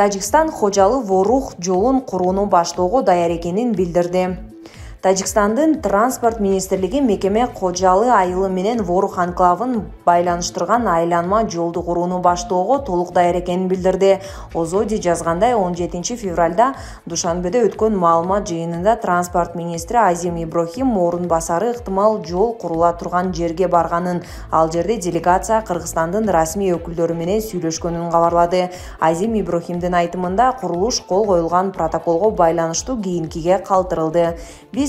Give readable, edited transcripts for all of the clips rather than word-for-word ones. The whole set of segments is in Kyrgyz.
Тажикстан Хожалы-Ворух жолун курууну баштоого даяр экенин билдирди. Тажикстандын транспорт министрлиги мекеме Хожалы айылы менен Ворух анклавын байланыштырган айланма жолду курууну баштоого толук даяр экенин билдирди. Озоди жазгандай, 17 февралда Душанбеде өткөн маалымат жыйынында транспорт министри Азим Иброхим орун басары ыктымал жол курула турган жерге барганын, ал жерде делегация Кыргызстандын расмий өкүлдөрү менен сүйлөшкөнүн кабарлады. Азим Иброхимдин айтымында курулуш кол коюлган протоколго байланыштуу кийинкиге калтырылды.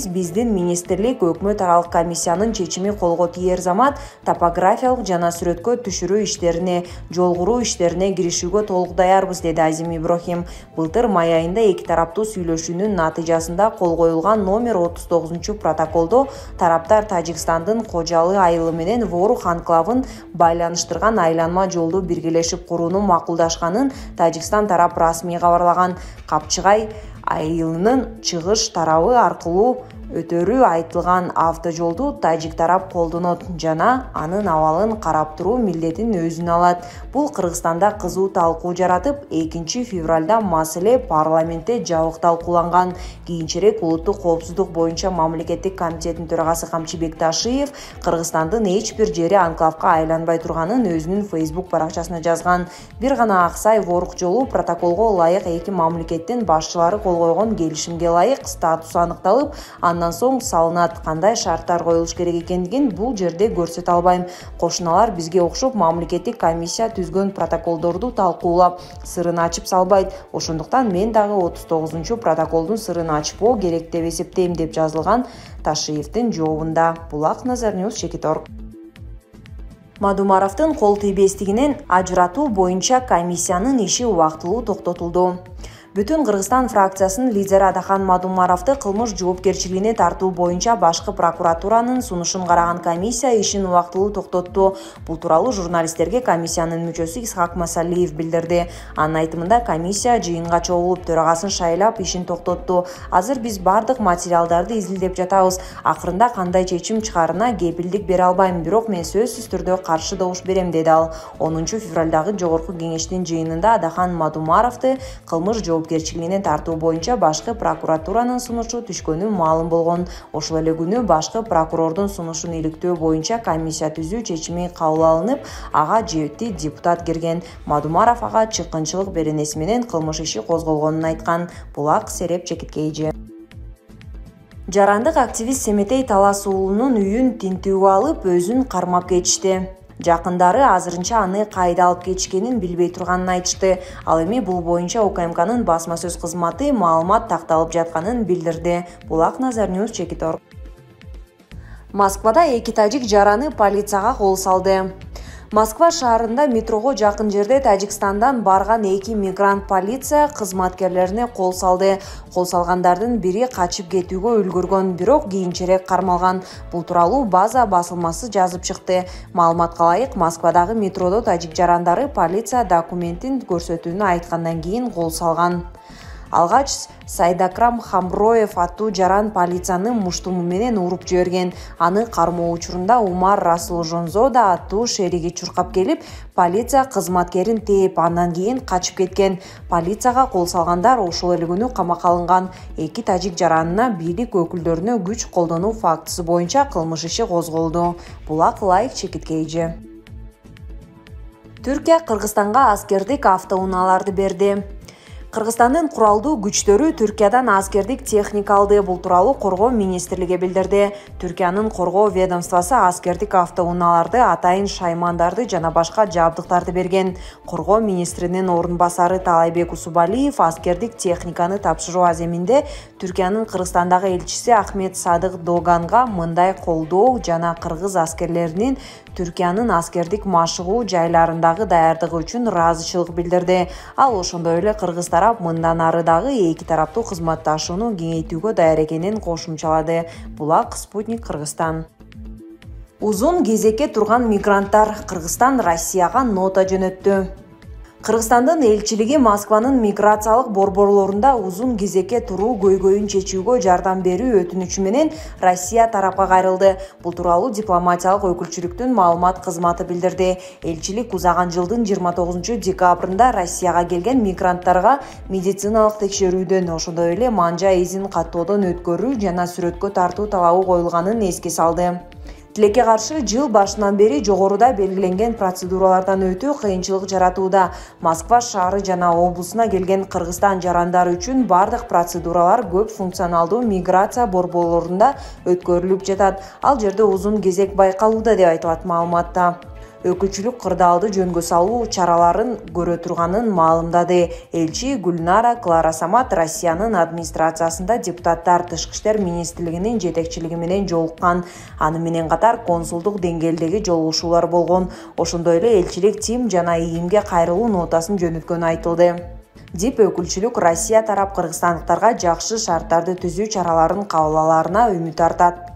Биздин министрлик өкмөт аралык комиссиянын чечими колго тиер замат топографиялык жана сүрөткө түшүрүү иштерине, жол куруу иштерине киришүүгө толук даярбыз, деди Азим Иброхим. Былтыр май айында эки тараптуу сүйлөшүүнүн натыйжасында кол коюлган номер 39 протоколдо тараптар Тажикстандын Хожалы айылы менен Ворух анклавын байланыштырган айланма жолду биргелешип курууну макулдашканын Тажикстан тарап расмий кабарлаган. Капчыгай айылынын чыгыш тарабы аркылуу өтөрү айтылган автожолду тажик тарап колдонот жана анын абалын карап туруу милдетин өзүнө алат. Бул Кыргызстанда кызуу талкуу жаратып, 2 февралда маселе парламентте жабык талкууланган. Кийинчерээк улуттук коопсуздук боюнча мамлекеттик комитеттин төрагасы Камчы Бекташиев Кыргызстандын эч бир жери анклавга айланбай турганын өзүнүн Facebook баракчасына жазган. Бир гана Аксай-Ворух жолу протоколго ылайык эки мамлекеттин башчылары кол койгон келишимге ылайык статусу аныкталып, андан соң салынат. Кандай шарттар коюлуш керек экендигин бул жерде көрсөтө албайм. Кошуналар бизге окшоп мамлекеттик комиссия түзгөн протоколдорду талкуулап, сырын ачып салбайт. Ошондуктан мен дагы 39 протоколдун сырын ачпоо керек деп эсептейм, деп жазылган Ташиевдин жообунда. Булак Назар Ньюс, Чекиторг. Мадумаровдун кол тийбестигинен ажыратуу боюнча комиссиянын иши убактылуу токтотулду. Бүтүн Кыргызстан фракциясынын лидери Адахан Мадумаровду кылмыш жоопкерчилигине тартуу боюнча башкы прокуратуранын сунушун караган комиссия ишин убактылуу токтотту. Бул тууралуу журналисттерге комиссиянын мүчөсү Исхак Масалиев билдирди. Анын айтымында комиссия жыйынга чогулуп, төрагасын шайлап ишин токтотту. Азыр биз бардык материалдарды изилдеп жатабыз. Акырында кандай чечим чыгарына кепилдик бере албайм, бирок мен сөзсүз түрдө каршы добуш берем, деди ал. 10 февралдагы жогорку кеңештин жыйынында Адахан Мадумаровду кылмыш жоопкерчилигине тартуу боюнча башкы прокуратуранын сунушу түшкөнү маалым болгон. Ошол эле күнү башкы прокурордун сунушун иликтөө боюнча комиссия түзүү чечими кабыл алынып, ага жети депутат кирген. Мадумаров ага чыккынчылык беренеси менен кылмыш иши козголгонун айткан. Булак Сереп Чекиткейжи. Жарандык активист Семетей Талас уулунун үйүн тинтүүгө алып, өзүн кармап кетишти. Жакындары азырынча аны кайда алып кетишкенин билбей турганын айтышты. Ал эми бул боюнча УКМКнын басма сөз кызматы маалымат такталып жатканын билдирди. Булак Назар Ньюс, Чекиторг. Москвада эки тажик жараны полицияга кол салды. Москва шаарында метрого жакын жерде Тажикстандан барган эки мигрант полиция кызматкерлерине кол салды. Кол салгандардын бири качып кетүүгө үлгүргөн, бирок кийинчерээк кармалган. Бул тууралуу база басылмасы жазып чыкты. Маалыматка ылайык, Москвадагы метродо тажик жарандары полиция документин көрсөтүүнү айткандан кийин кол салган. Алгач Сайдакрам Хамброев аттуу жаран полициянын муштуму менен уруп жиберген. Аны кармоо учурунда Умар Расулжонзо да аттуу шериги чуркап келип, полиция кызматкерин тээп, андан кийин качып кеткен. Полицияга кол салгандар ошол эле күнү камакка алынган. Эки тажик жаранына бийлик өкүлдөрүнө күч колдонуу фактысы боюнча кылмыш иши козголду. Булак Лайк, Чекиткейжи. Түркия Кыргызстанга аскердик автоунааларды берди. Кыргызстандын куралдуу күчтөрү Түркиядан аскердик техника алды. Бул тууралуу Коргоо министрлиги билдирди. Түркиянын коргоо ведомствосу аскердик автоунааларды, атайын шаймандарды жана башка жабдыктарды берген. Коргоо министринин орун басары Талайбек Усубалиев аскердик техниканы тапшыруу аземинде Түркиянын Кыргызстандагы элчиси Ахмет Садык Доганга мындай колдоо жана кыргыз аскерлеринин Түркиянын аскердик машыгуу жайларындагы даярдыгы үчүн ыраазычылык билдирди. Ал ошондой эле кыргыз тарап мындан ары дагы эки тараптуу кызматташууну кеңейтүүгө даяр экенин кошумчалады. Булак Спутник, Кыргызстан. Узун кезекке турган мигранттар Кыргызстан Россияга нота жөнөттү. Кыргызстандын элчилиги Москванын миграциялык борборлорунда узун кезекке туруу көйгөйүн чечүүгө жардам берүү өтүнүчү менен Россия тарапка кайрылды. Бул тууралуу дипломатиялык өкүлчүлүктүн маалымат кызматы билдирди. Элчилик узаган жылдын 29 декабрында Россияга келген мигранттарга медициналык текшерүүдөн, ошондой эле манжа изин каттоодон өткөрүү жана сүрөткө тартуу талабы коюлганын эске салды. Тилекке каршы жыл башынан бери жогоруда белгиленген процедуралардан өтүү кыйынчылык жаратууда. Москва шаары жана облусуна келген Кыргызстан жарандары үчүн бардык процедуралар көп функционалдуу миграция борборлорунда өткөрүлүп жатат. Ал жерде узун кезек байкалууда деп айтылат маалыматта. Өкүлчүлүк кырдаалды жөнгө салуу чараларын көрө турганын маалымдады. Элчи Гүлнара Клара Самат Россиянын администрациясында депутаттар Тышкы иштер министрлигинин жетекчилиги менен жолуккан. Аны менен катар консулдук деңгээлдеги жолугушуулар болгон. Ошондой эле элчилик Тим жана ИИМге кайрылуу нотасын жөнөткөнү айтылды. Дип өкүлчүлүк Россия тарап кыргызстандыктарга жакшы шарттарды түзүү чараларын кабыл алаарына үмүт артат.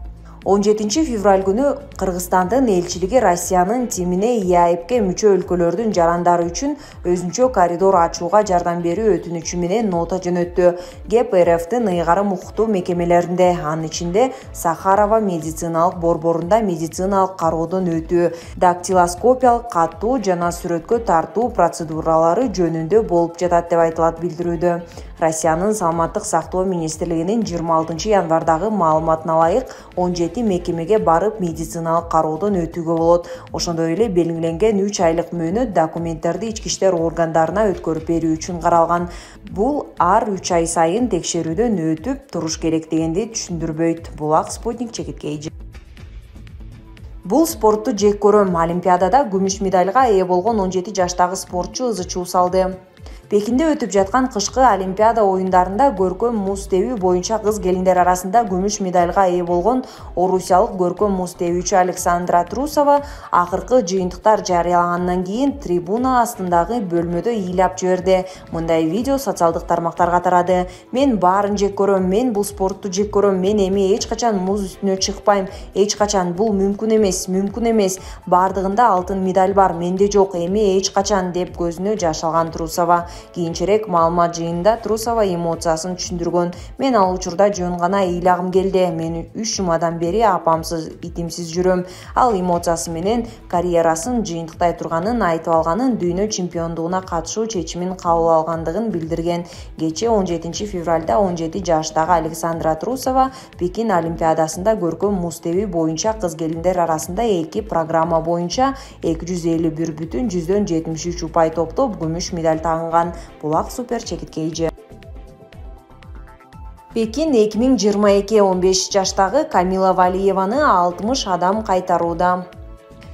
17 февраль күнү Кыргызстандын элчилиги Россиянын Тимине ИАЭПке мүчө өлкөлөрдүн жарандары үчүн өзүнчө коридор ачууга жардам берүү өтүнүчү менен нота жөнөттү. Кеп РФтин ыйгарым укуктуу мекемелеринде, анын ичинде Сахарова медициналык борборунда медициналык кароодон өтүү, дактилоскопиялык каттуу жана сүрөткө тартуу процедуралары жөнүндө болуп жатат деп айтылат билдирүүдө. Россиянын саламаттык сактоо министрлигинин 26 январдагы маалыматына ылайык 17 мекемеге барып медициналык кароодон өтүүгө болот. Ошондой эле белгиленген 3 айлык мөөнөт документтерди ички иштер органдарына өткөрүп берүү үчүн каралган. Бул ар 3 ай сайын текшерүүдөн өтүп туруш керек дегенди түшүндүрбөйт. Булак Спутник чекиткей. Бул спортту жек көрөм. Олимпиадада күмүш медальга ээ болгон 17 жаштагы спортчу ызы чуу салды. Пекинде өтүп жаткан кышкы Олимпиада оюндарында көркөм муз тебүү боюнча кыз келиндер арасында күмүш медальга ээ болгон орусиялык көркөм муз тебүүчү Александра Трусова акыркы жыйынтыктар жарыялагандан кийин трибуна астындагы бөлмөдө ыйлап жиберди. Мындай видео социалдык тармактарга тарады. Мен баарын жек көрөм, мен бул спортту жек көрөм, мен эми эч качан муз үстүнө чыкпайм, эч качан бул мүмкүн эмес, бардыгында алтын медаль бар, менде жок, эми эч качан деп көзүнө жаш алган Трусова. Кийинчерээк маалымат жыйынында Трусова эмоциясын түшүндүргөн. Мен ал учурда жөн гана ыйлагым келди. Мен 3 жумадан бери апамсыз, итимсиз жүрөм. Ал эмоциясы менен карьерасын жыйынтыктай турганын айтып алганын, дүйнө чемпиондугуна катышуу чечимин кабыл алгандыгын билдирген. Кечээ 17 февралда 17 жаштагы Александра Трусова Пекин Олимпиадасында көркөм муз тебүү боюнча кыз келиндер арасында 2 программа боюнча 251,73 упай топтоп күмүш медаль тагынган. Булак супер чекиткей. Пекин 2022 15 жаштагы Камила Валиеваны 60 адам кайтарууда.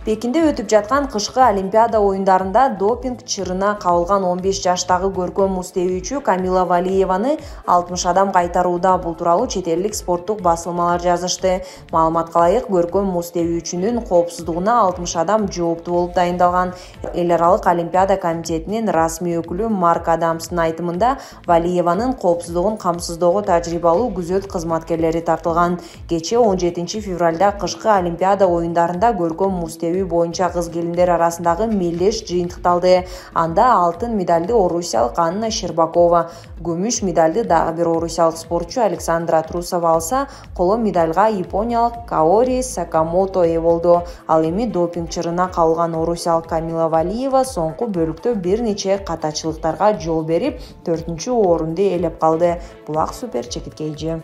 Пекинде өтүп жаткан кышкы Олимпиада оюндарында допинг чырына кабылган 15 жаштагы көркөм муз тебүүчү Камила Валиеваны 60 адам кайтарууда. Бул тууралуу чет элдик спорттук басылмалар жазышты. Маалыматка ылайык, көркөм муз тебүүчүнүн коопсуздугуна 60 адам жооптуу болуп дайындалган. Эл аралык Олимпиада комитетинин расмий өкүлү Марк Адамстын айтымында, Валиеванын коопсуздугун камсыздоого тажрыйбалуу күзөт кызматкерлери тартылган. Кечээ 17 февралда кышкы Олимпиада оюндарында көркөм муз боюнча кыз келиндер арасындагы мелдеш жыйынтыкталды. Анда алтын медальды орусиялык Анна Щербакова, күмүш медальды дагы бир орусиялык спортчу Александра Трусова алса, коло медальга япониялык Каори Сакамото ээ болду. Ал эми допинг чырына кабылган орусиялык Камила Валиева соңку бөлүктө бир нече катачылыктарга жол берип, 4-орунду ээлеп калды. Булак супер чекиткей.